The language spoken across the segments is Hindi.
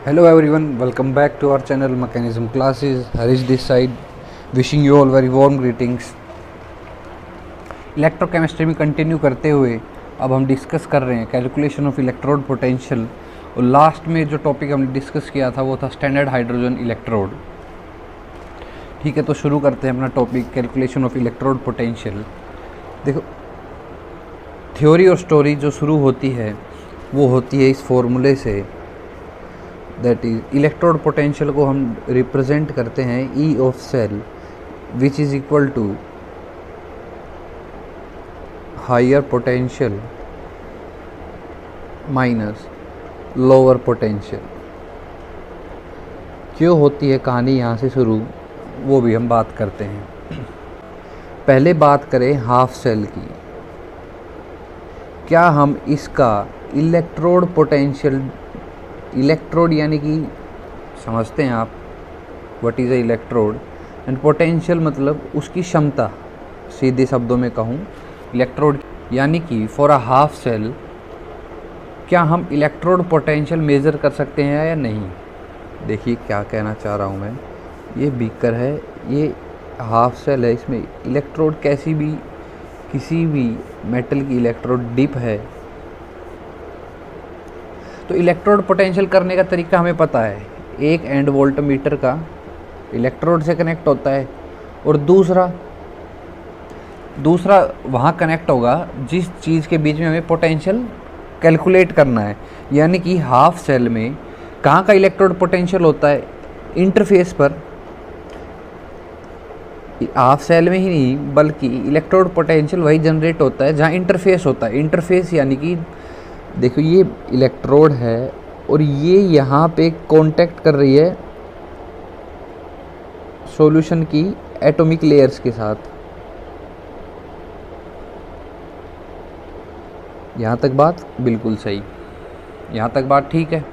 Hello everyone, welcome back to our channel Mechanism Classes. Harish this side, wishing you all very warm greetings. Electrochemistry में कंटिन्यू करते हुए अब हम डिस्कस कर रहे हैं कैलकुलेशन ऑफ इलेक्ट्रोड पोटेंशियल। और लास्ट में जो टॉपिक हमने डिस्कस किया था वो था स्टैंडर्ड हाइड्रोजन इलेक्ट्रोड। ठीक है, तो शुरू करते हैं अपना topic calculation of electrode potential. देखो, थ्योरी और स्टोरी जो शुरू होती है वो होती है इस फॉर्मूले से, दैट इज इलेक्ट्रोड पोटेंशियल को हम रिप्रेजेंट करते हैं E of cell which is equal to higher potential minus lower potential. क्यों होती है कहानी यहाँ से शुरू, वो भी हम बात करते हैं। पहले बात करें हाफ सेल की। क्या हम इसका इलेक्ट्रोड पोटेंशियल, इलेक्ट्रोड यानी कि समझते हैं आप what is a electrode, and potential मतलब उसकी क्षमता। सीधे शब्दों में कहूँ, इलेक्ट्रोड यानी कि फॉर अ हाफ सेल क्या हम इलेक्ट्रोड पोटेंशियल मेज़र कर सकते हैं या नहीं। देखिए क्या कहना चाह रहा हूँ मैं। ये बीकर है, ये हाफ सेल है, इसमें इलेक्ट्रोड कैसी भी, किसी भी मेटल की इलेक्ट्रोड डिप है तो इलेक्ट्रोड पोटेंशियल करने का तरीका हमें पता है। एक एंड वोल्टमीटर का इलेक्ट्रोड से कनेक्ट होता है और दूसरा वहाँ कनेक्ट होगा जिस चीज़ के बीच में हमें पोटेंशियल कैलकुलेट करना है। यानी कि हाफ सेल में कहाँ का इलेक्ट्रोड पोटेंशियल होता है, इंटरफेस पर। हाफ सेल में ही नहीं बल्कि इलेक्ट्रोड पोटेंशियल वही जनरेट होता है जहाँ इंटरफेस होता है। इंटरफेस यानी कि देखो, ये इलेक्ट्रोड है और ये यहाँ पे कांटेक्ट कर रही है सॉल्यूशन की एटॉमिक लेयर्स के साथ। यहाँ तक बात बिल्कुल सही, यहाँ तक बात ठीक है।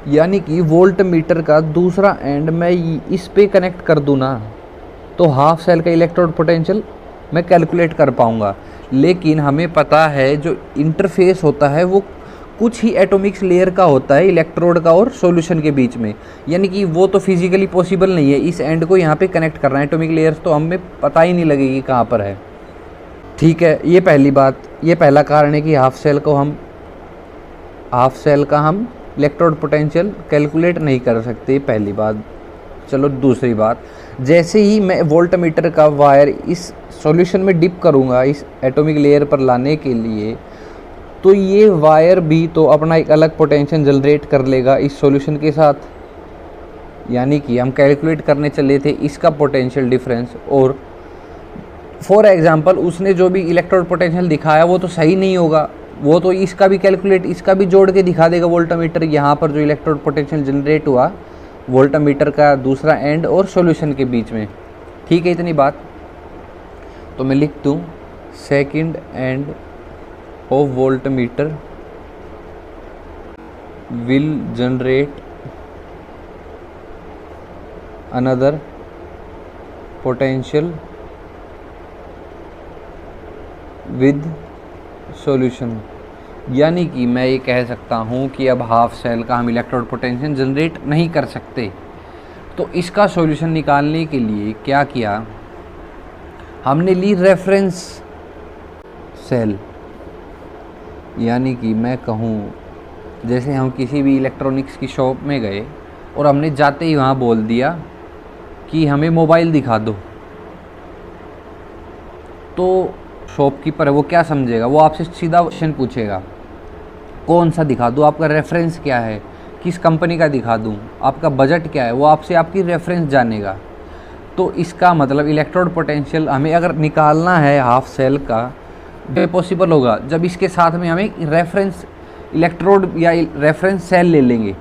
यानी कि वोल्ट मीटर का दूसरा एंड मैं इस पे कनेक्ट कर दूँ ना, तो हाफ सेल का इलेक्ट्रोड पोटेंशियल मैं कैलकुलेट कर पाऊँगा। लेकिन हमें पता है जो इंटरफेस होता है वो कुछ ही एटॉमिक्स लेयर का होता है, इलेक्ट्रोड का और सॉल्यूशन के बीच में। यानी कि वो तो फिजिकली पॉसिबल नहीं है इस एंड को यहाँ पे कनेक्ट करना है। एटॉमिक लेयर्स तो हमें पता ही नहीं लगेगी कहाँ पर है। ठीक है, ये पहली बात, ये पहला कारण है कि हाफ सेल का हम इलेक्ट्रोड पोटेंशियल कैलकुलेट नहीं कर सकते, पहली बात। चलो दूसरी बात, जैसे ही मैं वोल्टमीटर का वायर इस सॉल्यूशन में डिप करूँगा इस एटॉमिक लेयर पर लाने के लिए, तो ये वायर भी तो अपना एक अलग पोटेंशियल जनरेट कर लेगा इस सॉल्यूशन के साथ। यानी कि हम कैलकुलेट करने चले थे इसका पोटेंशियल डिफरेंस, और फॉर एग्जांपल उसने जो भी इलेक्ट्रोड पोटेंशियल दिखाया वो तो सही नहीं होगा, वो तो इसका भी जोड़ के दिखा देगा वोल्टमीटर। यहाँ पर जो इलेक्ट्रोड पोटेंशियल जनरेट हुआ वोल्टमीटर का दूसरा एंड और सॉल्यूशन के बीच में। ठीक है, इतनी बात। तो मैं लिख दूँ second end of voltmeter will generate another potential with solution. यानी कि मैं ये कह सकता हूँ कि अब हाफ सेल का हम इलेक्ट्रोड पोटेंशियल जनरेट नहीं कर सकते। तो इसका सॉल्यूशन निकालने के लिए क्या किया, हमने ली रेफरेंस सेल। यानी कि मैं कहूँ जैसे हम किसी भी इलेक्ट्रॉनिक्स की शॉप में गए और हमने जाते ही वहाँ बोल दिया कि हमें मोबाइल दिखा दो, तो शॉपकीपर है वो क्या समझेगा, वो आपसे सीधा क्वेश्चन पूछेगा कौन सा दिखा दूँ, आपका रेफरेंस क्या है, किस कंपनी का दिखा दूँ, आपका बजट क्या है, वो आपसे आपकी रेफरेंस जानेगा। तो इसका मतलब इलेक्ट्रोड पोटेंशियल हमें अगर निकालना है हाफ सेल का, जो पॉसिबल होगा जब इसके साथ में हमें रेफरेंस इलेक्ट्रोड या रेफरेंस सेल ले लेंगे।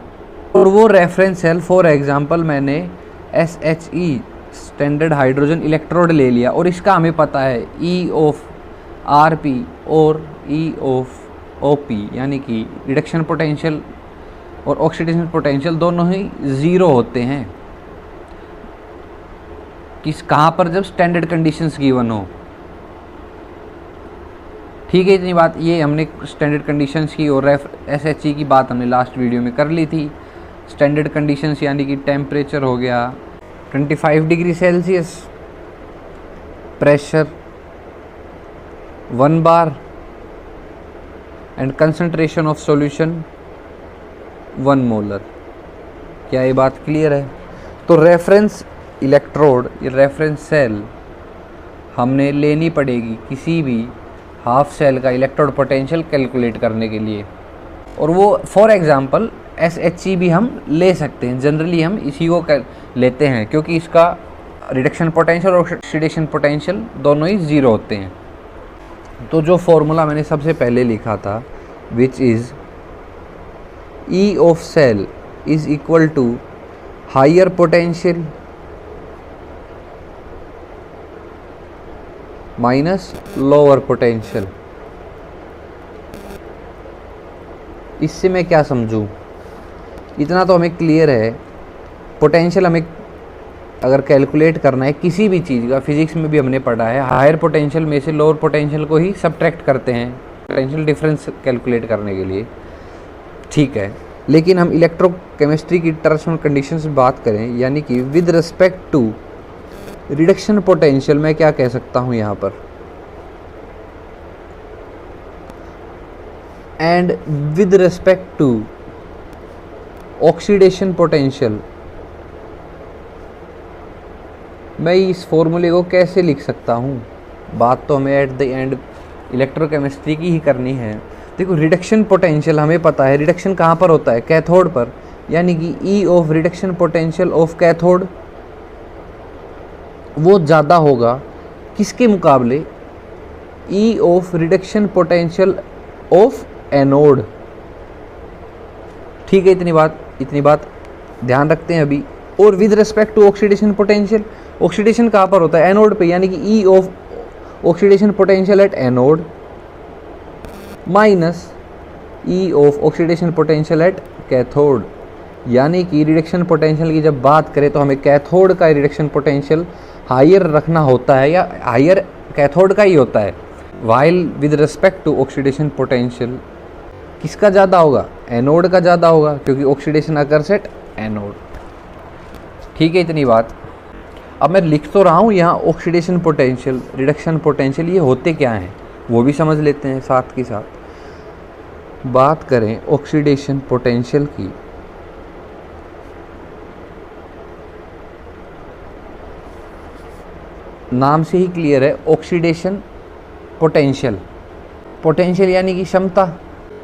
और वो रेफरेंस सेल फॉर एग्जांपल मैंने SHE स्टैंडर्ड हाइड्रोजन इलेक्ट्रोड ले लिया और इसका हमें पता है E ऑफ RP और E ऑफ OP, यानी कि रिडक्शन पोटेंशियल और ऑक्सीडेशन पोटेंशियल दोनों ही ज़ीरो होते हैं। कहाँ पर, जब स्टैंडर्ड कंडीशंस गिवन हो। ठीक है, इतनी बात। ये हमने स्टैंडर्ड कंडीशंस की और SHE की बात हमने लास्ट वीडियो में कर ली थी। स्टैंडर्ड कंडीशंस यानी कि टेम्परेचर हो गया 25 degree Celsius, pressure 1 bar and concentration of solution 1 molar. क्या ये बात क्लियर है? तो रेफरेंस इलेक्ट्रोड या रेफरेंस सेल हमने लेनी पड़ेगी किसी भी हाफ सेल का इलेक्ट्रोड पोटेंशियल कैलकुलेट करने के लिए, और वो फॉर एग्जांपल SHE भी हम ले सकते हैं। जनरली हम इसी को लेते हैं क्योंकि इसका रिडक्शन पोटेंशियल और ऑक्सीडेशन पोटेंशियल दोनों ही ज़ीरो होते हैं। तो जो फॉर्मूला मैंने सबसे पहले लिखा था, which is E of cell is equal to higher potential minus lower potential. इससे मैं क्या समझूं? इतना तो हमें क्लियर है, पोटेंशियल हमें अगर कैलकुलेट करना है किसी भी चीज़ का, फिजिक्स में भी हमने पढ़ा है, हायर पोटेंशियल में से लोअर पोटेंशियल को ही सब्ट्रैक्ट करते हैं पोटेंशियल डिफरेंस कैलकुलेट करने के लिए। ठीक है, लेकिन हम इलेक्ट्रोकेमिस्ट्री की टर्म्स एंड कंडीशंस में बात करें, यानी कि with respect to reduction potential, मैं क्या कह सकता हूँ यहाँ पर, and with respect to oxidation potential, मैं इस फॉर्मूले को कैसे लिख सकता हूँ? बात तो हमें एट द एंड इलेक्ट्रोकेमिस्ट्री की ही करनी है। देखो, रिडक्शन पोटेंशियल हमें पता है, रिडक्शन कहाँ पर होता है? कैथोड पर, यानी कि E of reduction potential of cathode वो ज़्यादा होगा किसके मुकाबले? E of reduction potential of anode. ठीक है, इतनी बात ध्यान रखते हैं अभी। और with respect to oxidation potential, oxidation कहाँ पर होता है? एनोड पे, यानी कि E of oxidation potential at anode minus E of oxidation potential at cathode. यानी कि रिडक्शन पोटेंशियल की जब बात करें तो हमें कैथोड का रिडक्शन पोटेंशियल हायर रखना होता है, या हायर कैथोड का ही होता है, while with respect to oxidation potential किसका ज़्यादा होगा? एनोड का ज़्यादा होगा, क्योंकि ऑक्सीडेशन अकर्स एट एनोड। ठीक है, इतनी बात। अब मैं लिख तो रहा हूँ यहाँ ऑक्सीडेशन पोटेंशियल, रिडक्शन पोटेंशियल, ये होते क्या हैं वो भी समझ लेते हैं साथ के साथ। बात करें ऑक्सीडेशन पोटेंशियल की, नाम से ही क्लियर है, ऑक्सीडेशन पोटेंशियल, पोटेंशियल यानी कि क्षमता,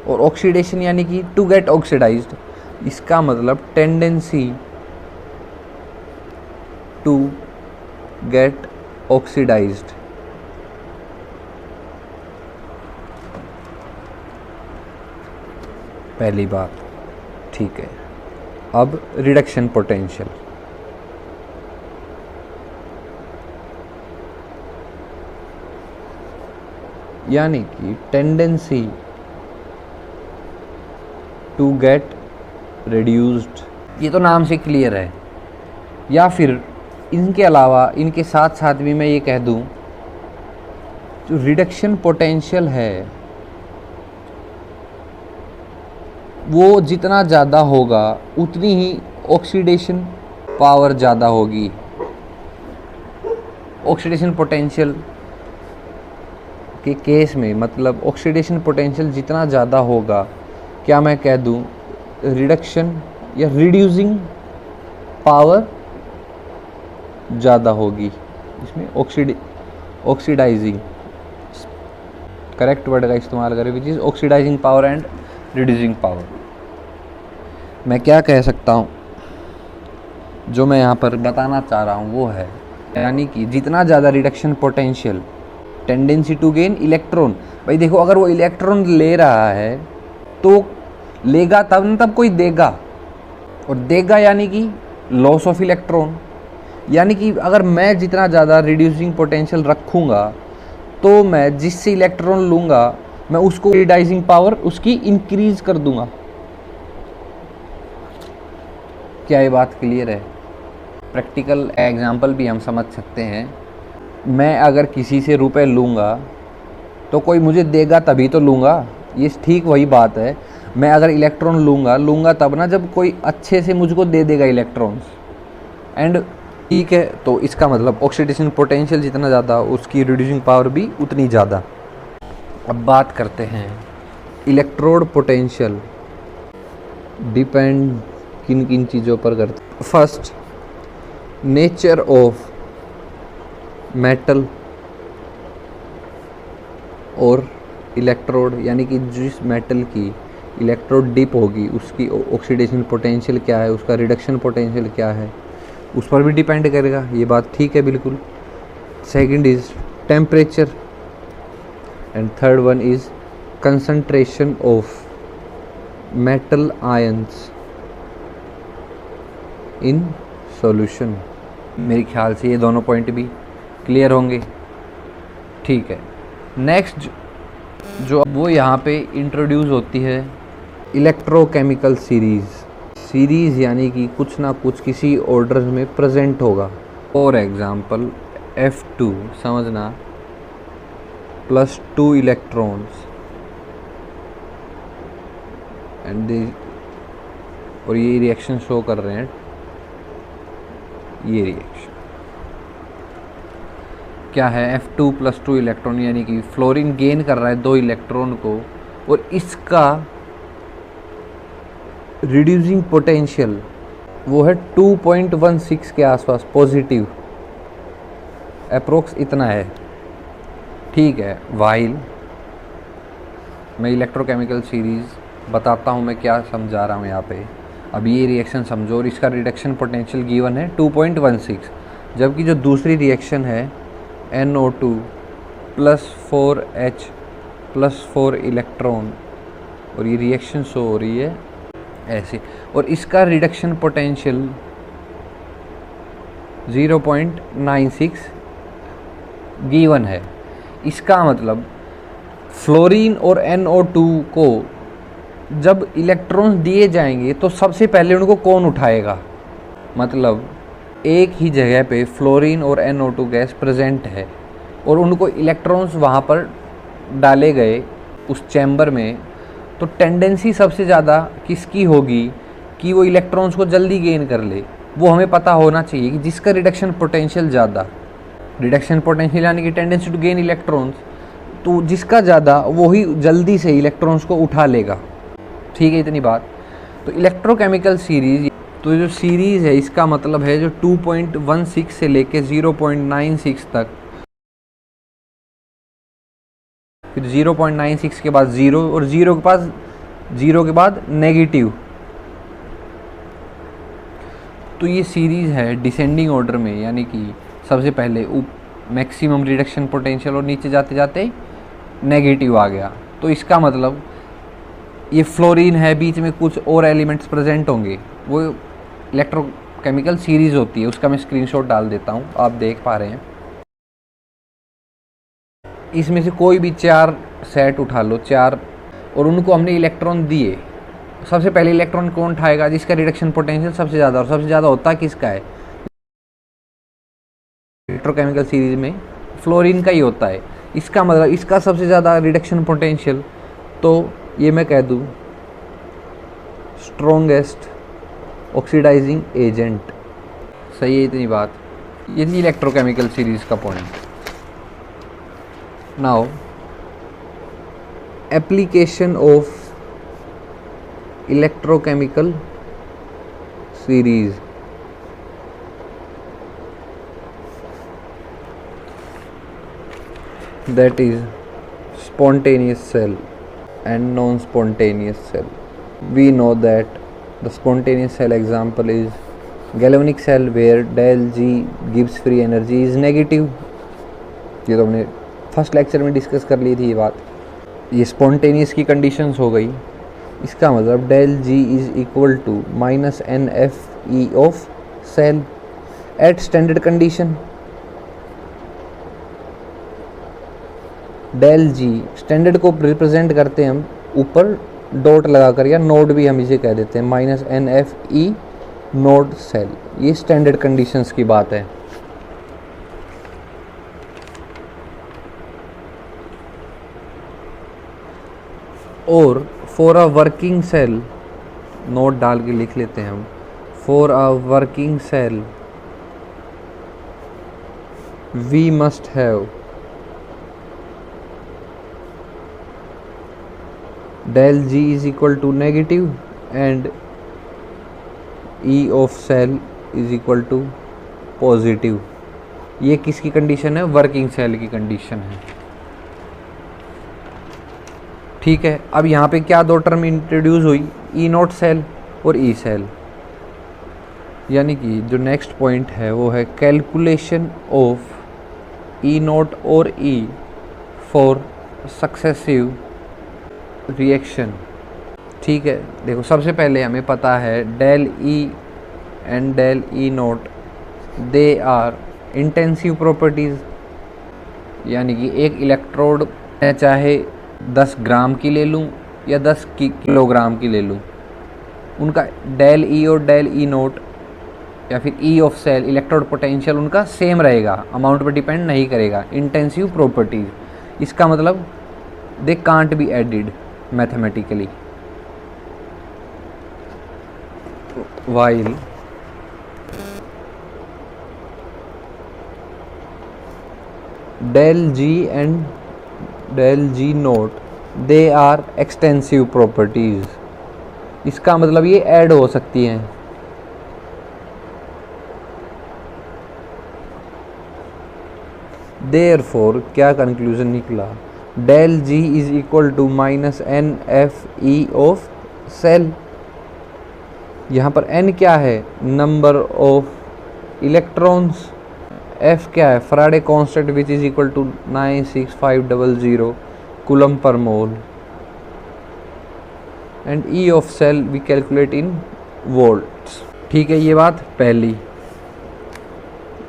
और ऑक्सीडेशन यानी कि टू गेट ऑक्सीडाइज्ड। इसका मतलब टेंडेंसी टू गेट ऑक्सीडाइज्ड। पहली बात, ठीक है। अब रिडक्शन पोटेंशियल, यानी कि टेंडेंसी टू गेट रिड्यूस्ड। ये तो नाम से क्लियर है। या फिर इनके अलावा, इनके साथ साथ भी मैं ये कह दूं, जो रिडक्शन पोटेंशियल है वो जितना ज़्यादा होगा उतनी ही ऑक्सीडेशन पावर ज़्यादा होगी। ऑक्सीडेशन पोटेंशियल के केस में मतलब ऑक्सीडेशन पोटेंशियल जितना ज़्यादा होगा, क्या मैं कह दूं, रिडक्शन या रिड्यूसिंग पावर ज़्यादा होगी। इसमें ऑक्सीडाइजिंग करेक्ट वर्ड का इस्तेमाल करें, which is oxidising power and reducing power. मैं क्या कह सकता हूँ, जो मैं यहाँ पर बताना चाह रहा हूँ वो है, यानी कि जितना ज़्यादा reduction potential, tendency to gain electron. भाई देखो, अगर वो इलेक्ट्रॉन ले रहा है तो लेगा तब न तब कोई देगा, और देगा यानी कि लॉस ऑफ इलेक्ट्रॉन। यानी कि अगर मैं जितना ज़्यादा रिड्यूसिंग पोटेंशियल रखूँगा तो मैं जिससे इलेक्ट्रॉन लूँगा मैं उसको ऑक्सीडाइजिंग पावर उसकी इंक्रीज कर दूँगा। क्या ये बात क्लियर है? प्रैक्टिकल एग्जाम्पल भी हम समझ सकते हैं। मैं अगर किसी से रुपए लूँगा तो कोई मुझे देगा तभी तो लूँगा। ये ठीक वही बात है, मैं अगर इलेक्ट्रॉन लूँगा तब ना जब कोई अच्छे से मुझको दे देगा इलेक्ट्रॉन्स। एंड ठीक है, तो इसका मतलब ऑक्सीडेशन पोटेंशियल जितना ज़्यादा उसकी रिड्यूसिंग पावर भी उतनी ज़्यादा। अब बात करते हैं इलेक्ट्रोड पोटेंशियल डिपेंड किन किन चीज़ों पर करते। फर्स्ट, नेचर ऑफ मेटल और इलेक्ट्रोड, यानी कि जिस मेटल की इलेक्ट्रोड डिप होगी उसकी ऑक्सीडेशन पोटेंशियल क्या है, उसका रिडक्शन पोटेंशियल क्या है, उस पर भी डिपेंड करेगा। ये बात ठीक है बिल्कुल। Second is temperature and third one is concentration of metal ions in solution. मेरे ख्याल से ये दोनों पॉइंट भी क्लियर होंगे। ठीक है, नेक्स्ट जो वो यहाँ पे इंट्रोड्यूस होती है इलेक्ट्रोकेमिकल सीरीज़ यानी कि कुछ ना कुछ किसी ऑर्डर में प्रेजेंट होगा। फॉर एग्जांपल F2 समझना प्लस 2 इलेक्ट्रॉन्स एंड और ये रिएक्शन शो कर रहे हैं। ये रिएक्शन क्या है, F2 प्लस 2 इलेक्ट्रॉन, यानी कि फ्लोरीन गेन कर रहा है 2 इलेक्ट्रॉन को, और इसका रिड्यूसिंग पोटेंशियल वो है 2.16 के आसपास पॉजिटिव, अप्रोक्स इतना है। ठीक है, वाइल मैं इलेक्ट्रोकेमिकल सीरीज़ बताता हूँ मैं क्या समझा रहा हूँ यहाँ पे। अब ये रिएक्शन समझो और इसका रिडक्शन पोटेंशियल गिवन है 2.16, जबकि जो दूसरी रिएक्शन है NO2 plus 4H plus 4 electron, और ये रिएक्शन शो हो रही है ऐसे, और इसका रिडक्शन पोटेंशियल 0.96 गिवन है। इसका मतलब फ्लोरीन और NO2 को जब इलेक्ट्रॉन्स दिए जाएंगे तो सबसे पहले उनको कौन उठाएगा, मतलब एक ही जगह पे फ्लोरीन और NO2 गैस प्रेजेंट है और उनको इलेक्ट्रॉन्स वहाँ पर डाले गए उस चैम्बर में, तो टेंडेंसी सबसे ज़्यादा किसकी होगी कि वो इलेक्ट्रॉन्स को जल्दी गेन कर ले। वो हमें पता होना चाहिए कि जिसका रिडक्शन पोटेंशियल ज़्यादा, रिडक्शन पोटेंशियल यानी कि टेंडेंसी टू गेन इलेक्ट्रॉन्स, तो जिसका ज़्यादा वही जल्दी से इलेक्ट्रॉन्स को उठा लेगा। ठीक है, इतनी बात। तो इलेक्ट्रोकेमिकल सीरीज़, तो जो सीरीज़ है इसका मतलब है जो 2.16 से लेके 0.96 तक, फिर 0.96 के बाद 0 और 0 के बाद नेगेटिव। तो ये सीरीज़ है डिसेंडिंग ऑर्डर में, यानी कि सबसे पहले मैक्सिमम रिडक्शन पोटेंशियल और नीचे जाते जाते नेगेटिव आ गया। तो इसका मतलब ये फ्लोरीन है, बीच में कुछ और एलिमेंट्स प्रेजेंट होंगे, वो इलेक्ट्रोकेमिकल सीरीज़ होती है। उसका मैं स्क्रीनशॉट डाल देता हूँ, आप देख पा रहे हैं। इसमें से कोई भी 4 सेट उठा लो, 4, और उनको हमने इलेक्ट्रॉन दिए। सबसे पहले इलेक्ट्रॉन कौन उठाएगा, जिसका रिडक्शन पोटेंशियल सबसे ज़्यादा, और सबसे ज़्यादा होता किसका है, इलेक्ट्रोकेमिकल सीरीज में फ्लोरीन का ही होता है। इसका मतलब इसका सबसे ज़्यादा रिडक्शन पोटेंशियल, तो ये मैं कह दूँ स्ट्रॉन्गेस्ट ऑक्सीडाइजिंग एजेंट। सही है, इतनी बात। ये थी इलेक्ट्रोकेमिकल सीरीज़ का point. Now application of electrochemical series. that is spontaneous cell and non-spontaneous cell. We know that the spontaneous cell example is galvanic cell where del G gives free energy is negative. ये तो हमने फर्स्ट लेक्चर में डिस्कस कर ली थी ये बात। ये स्पॉन्टेनियस की कंडीशंस हो गई। इसका मतलब del G is equal to minus NFE of cell at standard condition. Del G standard को रिप्रेजेंट करते हैं हम ऊपर डॉट लगाकर, या नोड भी हम इसे कह देते हैं, माइनस NFE नोड सेल। ये स्टैंडर्ड कंडीशंस की बात है। और for a working cell, naught डाल के लिख लेते हैं हम, for a working cell we must have del G is equal to negative and E of cell is equal to positive. ये किसकी कंडीशन है? वर्किंग सेल की कंडीशन है। ठीक है, अब यहाँ पे क्या दो टर्म इंट्रोड्यूस हुई? ई नोट सेल और ई सेल। यानी कि जो नेक्स्ट पॉइंट है वो है कैलकुलेशन ऑफ ई नोट और ई फॉर सक्सेसिव रिएक्शन। ठीक है, देखो सबसे पहले हमें पता है del E and del E naught they are intensive properties. यानी कि एक इलेक्ट्रोड मैं चाहे 10 ग्राम की ले लूँ या 10 किलोग्राम की ले लूँ, उनका डेल ई और डेल ई नोट या फिर E of cell electrode potential उनका सेम रहेगा, अमाउंट पर डिपेंड नहीं करेगा। इंटेंसिव प्रॉपर्टीज़, इसका मतलब they can't be added mathematically. while del G and del G naught they are extensive properties। इसका मतलब ये ऐड हो सकती हैं। Therefore क्या कंक्लूजन निकला? del G is equal to minus n f E of cell। यहाँ पर n क्या है? Number of electrons. f क्या है? Faraday constant which is equal to 96500 coulomb per mole. And E of cell we calculate in volts. ठीक है, ये बात पहली।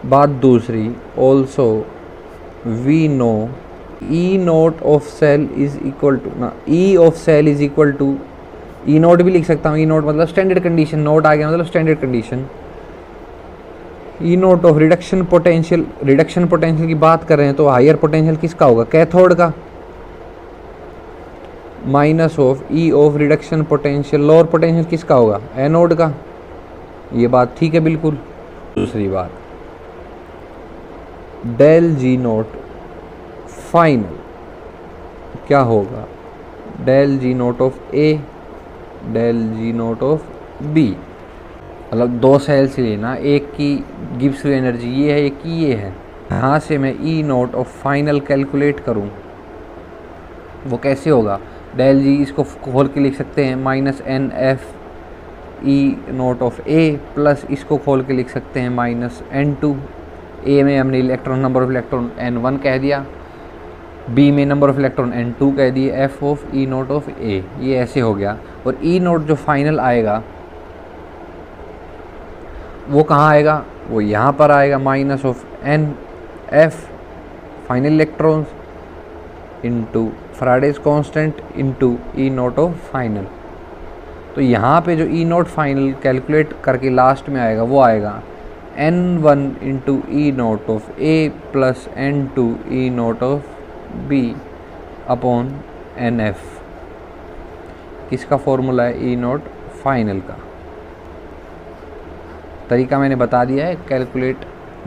बात दूसरी, also we know E naught of cell is equal to ना, E of cell is equal to, E naught भी लिख सकता हूँ। ई नोट मतलब स्टैंडर्ड कंडीशन, नोट आ गया मतलब standard condition. E note of reduction potential, reduction potential की बात कर रहे हैं तो हायर पोटेंशियल किसका होगा? कैथोड का। Minus of E of reduction potential, lower potential किसका होगा? एनोड का। ये बात ठीक है बिल्कुल। दूसरी बात, डेल जी नोट फाइनल क्या होगा? Del G naught of A del G naught of B. मतलब दो सेल से लेना, एक की गिव्स हुई एनर्जी ये है, एक की ये है। यहाँ से मैं ई नोट ऑफ फाइनल कैलकुलेट करूँ, वो कैसे होगा? डेल जी इसको खोल के लिख सकते हैं minus n F E note of A, plus इसको खोल के लिख सकते हैं माइनस N2। ए में हमने electron number of electron N1 कह दिया, बी में नंबर ऑफ इलेक्ट्रॉन N2 कह दिए, F of E note of A. ये ऐसे हो गया। और ई नोट जो फाइनल आएगा वो कहाँ आएगा? वो यहाँ पर आएगा, minus of n F final electrons into Faraday's constant into E note of final. तो यहाँ पे जो ई नोट फाइनल कैलकुलेट करके लास्ट में आएगा वो आएगा N1 into E note of A plus N2 E note of B upon NF। किसका फॉर्मूला है? ई नोट फाइनल का। तरीका मैंने बता दिया है, कैलकुलेट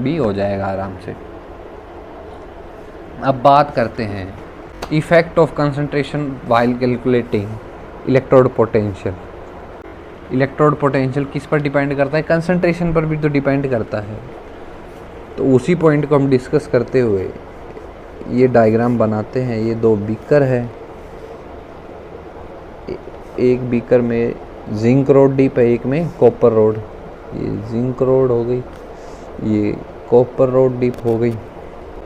भी हो जाएगा आराम से। अब बात करते हैं effect of concentration while calculating electrode potential. Electrode potential किस पर डिपेंड करता है? कंसंट्रेशन पर भी तो डिपेंड करता है। तो उसी पॉइंट को हम डिस्कस करते हुए ये डायग्राम बनाते हैं। ये दो बीकर है, एक बीकर में जिंक रोड डिप है, एक में कॉपर रोड। ये जिंक रोड हो गई, ये कॉपर रोड डिप हो गई।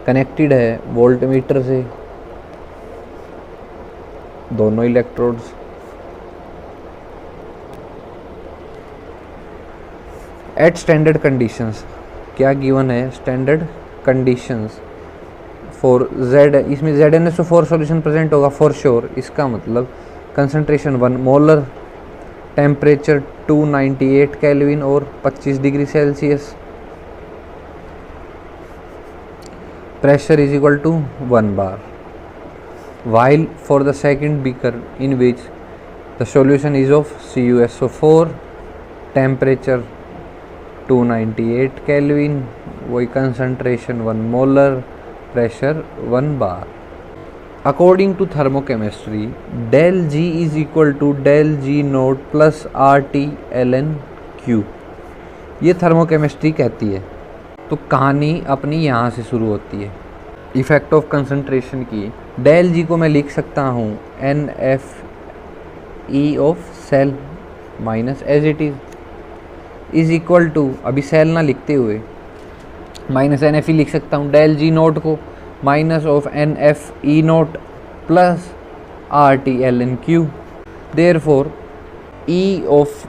कनेक्टेड है वोल्टमीटर से दोनों इलेक्ट्रोड्स। एट स्टैंडर्ड कंडीशंस क्या गिवन है? स्टैंडर्ड कंडीशंस फॉर Z, इसमें ZnSO4 सॉल्यूशन प्रेजेंट होगा फॉर श्योर। इसका मतलब कंसंट्रेशन 1 मोलर, टेम्परेचर 298 केल्विन और 25 degree Celsius, pressure is equal to 1 bar. while for the second beaker in which the solution is of CuSO4, temperature 298 Kelvin, वही concentration 1 molar, pressure 1 bar. According to thermochemistry, del G is equal to del G naught plus RT ln Q. ये थर्मोकेमिस्ट्री कहती है। तो कहानी अपनी यहाँ से शुरू होती है इफेक्ट ऑफ कंसंट्रेशन की। डेल जी को मैं लिख सकता हूँ NFE of cell minus as it is equal to, अभी सेल ना लिखते हुए माइनस NFE लिख सकता हूँ, डेल जी नोट को minus of NFE naught plus RT ln Q। Therefore E of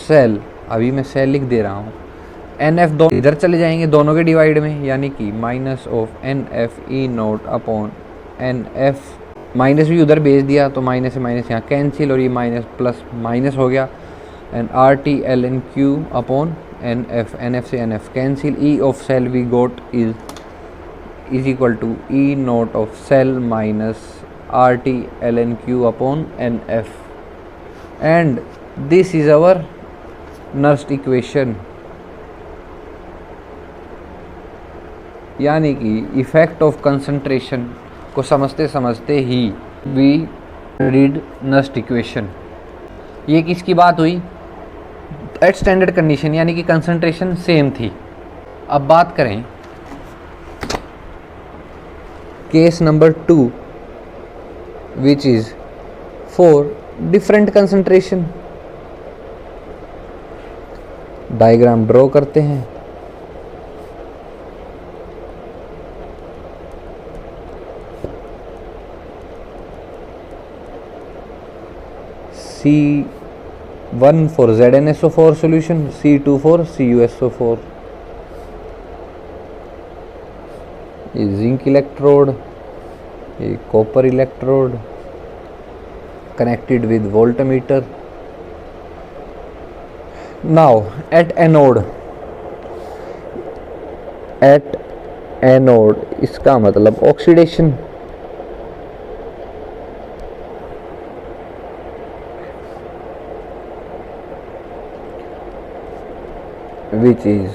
cell, अभी मैं सेल लिख दे रहा हूँ, NF दोनों इधर चले जाएंगे दोनों के डिवाइड में, यानी कि minus of NFE naught upon NF, minus भी उधर भेज दिया तो माइनस से माइनस यहाँ कैंसिल और ये माइनस प्लस माइनस हो गया, and RT ln Q upon NF, NF से NF cancel, E of cell we got is equal to E naught of cell minus RT ln Q upon NF, and this is our Nernst equation. यानी कि इफेक्ट ऑफ कंसंट्रेशन को समझते समझते ही वी रीड नर्स्ट इक्वेशन। ये किसकी बात हुई? एट स्टैंडर्ड कंडीशन, यानी कि कंसंट्रेशन सेम थी। अब बात करें case number 2 which is for different concentration. Diagram draw करते हैं। C1 for ZnSO4 solution, C2 for CuSO4. ये जिंक इलेक्ट्रोड, ये copper electrode connected with voltmeter. Now at anode, इसका मतलब oxidation. Which is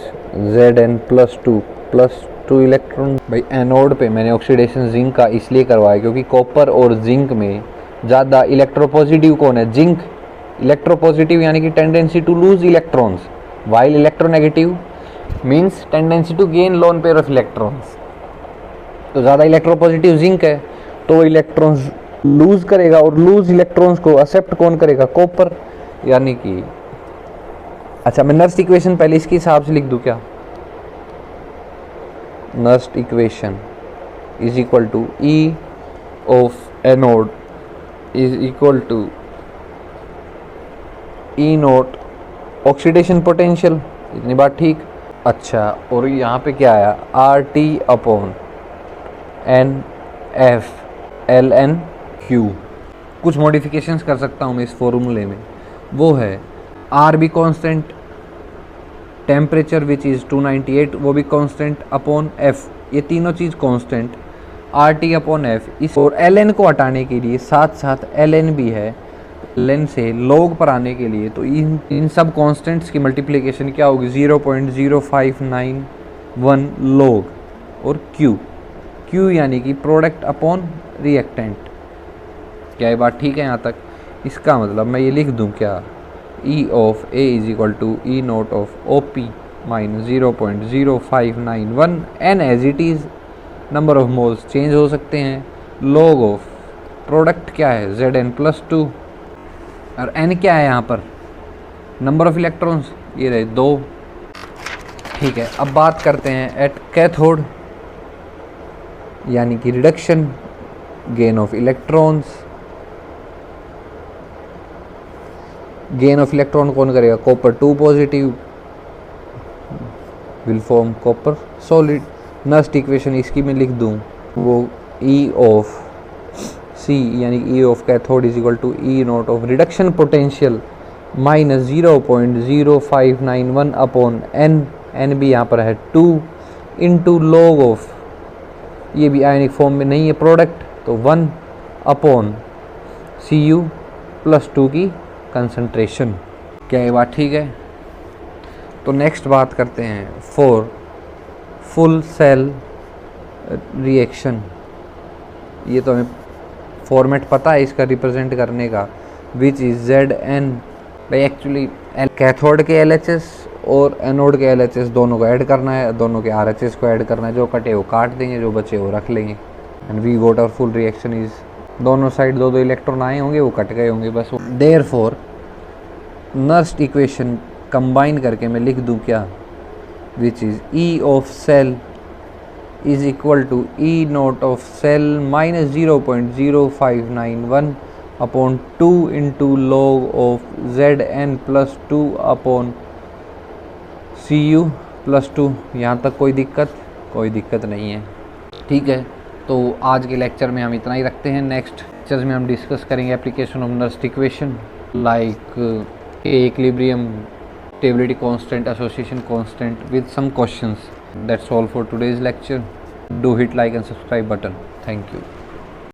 Zn +2 electron. भाई एनोड पे मैंने ऑक्सीडेशन जिंक का इसलिए करवाया क्योंकि कॉपर और जिंक में ज़्यादा इलेक्ट्रोपॉजिटिव कौन है? जिंक। इलेक्ट्रोपॉजिटिव यानी कि tendency to lose electrons, while electronegative means tendency to gain lone pair of electrons. तो ज़्यादा इलेक्ट्रोपॉजिटिव जिंक है तो वो इलेक्ट्रॉन्स लूज करेगा, और लूज इलेक्ट्रॉन्स को एक्सेप्ट कौन करेगा? कॉपर। यानी कि अच्छा, मैं नर्स्ट इक्वेशन पहले इसके हिसाब से लिख दूं क्या? Nernst equation is equal to E of anode is equal to E naught oxidation potential. इतनी बात ठीक। अच्छा, और यहाँ पे क्या आया? RT upon NF ln Q। कुछ मॉडिफिकेशंस कर सकता हूँ मैं इस फॉर्मूले में, वो है R भी कांस्टेंट, टेम्परेचर विच इज़ 298 वो भी कांस्टेंट, अपॉन F, ये तीनों चीज़ कांस्टेंट, RT अपॉन F। इस और ln को हटाने के लिए साथ साथ ln भी है, ln से log पर आने के लिए, तो इन सब कांस्टेंट्स की मल्टीप्लिकेशन क्या होगी? 0.0591 log, और Q यानी कि प्रोडक्ट अपॉन रिएक्टेंट। क्या ये बात ठीक है यहाँ तक? इसका मतलब मैं ये लिख दूँ क्या? E of A is equal to E naught of OP minus 0.0591, N as it is, number of moles change हो सकते हैं, log ऑफ प्रोडक्ट क्या है? Zn+2, और N क्या है यहाँ पर? नंबर ऑफ इलेक्ट्रॉन्स, ये रहे 2। ठीक है, अब बात करते हैं एट कैथोड, यानी कि reduction, gain of electrons. Gain of electron कौन करेगा? Copper 2 positive will form copper solid. Nernst equation इसकी मैं लिख दूं, वो E ऑफ C यानी E of cathode is equal to E naught of reduction potential minus 0.0591 upon N भी यहाँ पर है 2 इंटू लॉग ऑफ, ये भी आयनिक फॉर्म में नहीं है प्रोडक्ट, तो 1 अपॉन Cu प्लस 2 की कंसंट्रेशन। क्या ये बात ठीक है? तो नेक्स्ट बात करते हैं फॉर फुल सेल रिएक्शन। ये तो हमें फॉर्मेट पता है इसका रिप्रेजेंट करने का, विच इज़ Zn। भाई एक्चुअली कैथोड के LHS और एनोड के LHS दोनों को ऐड करना है, दोनों के RHS को ऐड करना है, जो कटे वो काट देंगे, जो बचे वो रख लेंगे। And we got our full reaction is, दोनों साइड दो दो इलेक्ट्रॉन आए होंगे, वो कट गए होंगे बस। देयरफॉर नर्स्ट इक्वेशन कंबाइन करके मैं लिख दूँ क्या, which is E of cell is equal to E naught of cell minus 0.0591 upon 2 into log of Zn plus 2 upon Cu plus 2। यहाँ तक कोई दिक्कत नहीं है, ठीक है। तो आज के लेक्चर में हम इतना ही रखते हैं। नेक्स्ट लेक्चर्स में हम डिस्कस करेंगे application of Nernst equation like equilibrium, stability constant, association constant with some questions. That's all for today's lecture. Do hit like and subscribe button. Thank you.